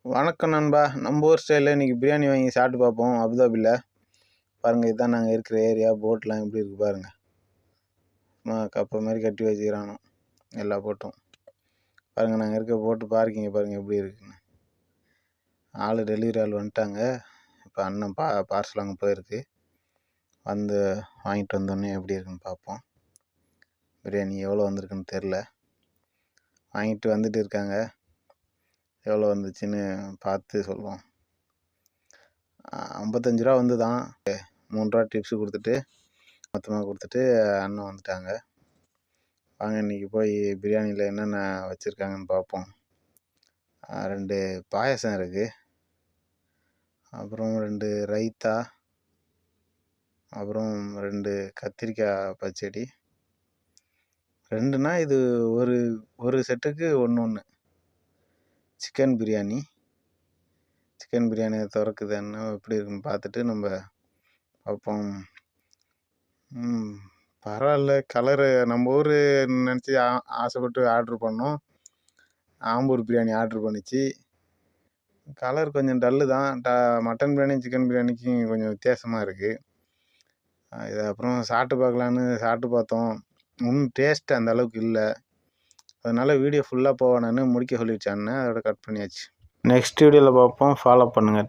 வணக்கம் நண்பா. நம்ம ஊர் ஸ்டைலில் இன்றைக்கி பிரியாணி வாங்கி சாப்பிட்டு பார்ப்போம் அபுதாபியில். பாருங்கள், இதுதான் நாங்கள் இருக்கிற ஏரியா. போட்லாம் எப்படி இருக்குது பாருங்கள். கப்பை மாதிரி கட்டி வச்சுக்கிறானோ எல்லா போட்டும். பாருங்கள், நாங்கள் இருக்க போட்டு பார்க்கிங்க பாருங்கள் எப்படி இருக்குன்னு. ஆள் டெலிவரி ஆள் வந்துட்டாங்க. இப்போ அண்ணன் பார்சல் அங்கே போயிருக்கு. வந்து வாங்கிட்டு வந்தோடனே எப்படி இருக்குன்னு பார்ப்போம். பிரியாணி எவ்வளோ வந்திருக்குன்னு தெரில. வாங்கிட்டு வந்துட்டு இருக்காங்க. எவ்வளோ வந்துச்சுன்னு பார்த்து சொல்லுவோம். 55 ரூபா வந்து தான். 3 ரூபா டிப்ஸு கொடுத்துட்டு மொத்தமாக கொடுத்துட்டு அண்ணன் வந்துட்டாங்க. வாங்க இன்றைக்கி போய் பிரியாணியில் என்னென்ன வச்சுருக்காங்கன்னு பார்ப்போம். 2 பாயசம் இருக்குது, அப்புறம் 2 ரைத்தா, அப்புறம் 2 கத்திரிக்காய் பச்சடி. 2னா இது ஒரு செட்டுக்கு ஒன்று. சிக்கன் பிரியாணி திறக்குது என்ன எப்படி இருக்குன்னு பார்த்துட்டு நம்ம பார்ப்போம். பரவாயில்ல, கலரு நம்ம ஊர் நினச்சி ஆசைப்பட்டு ஆர்ட்ரு பண்ணோம். ஆம்பூர் பிரியாணி ஆர்ட்ரு பண்ணிச்சு. கலர் கொஞ்சம் டல்லு தான். மட்டன் பிரியாணி சிக்கன் பிரியாணிக்கும் கொஞ்சம் வித்தியாசமாக இருக்குது. இது அப்புறம் சாப்பிட்டு பார்க்கலான்னு சாப்பிட்டு பார்த்தோம். டேஸ்ட் அந்த அளவுக்கு இல்லை. அதனால் வீடியோ ஃபுல்லாக போவேன்னு முடிக்க சொல்லிடுச்சான்னு அதோட கட் பண்ணியாச்சு. நெக்ஸ்ட் வீடியோவில் பார்ப்போம். ஃபாலோ பண்ணுங்கள்.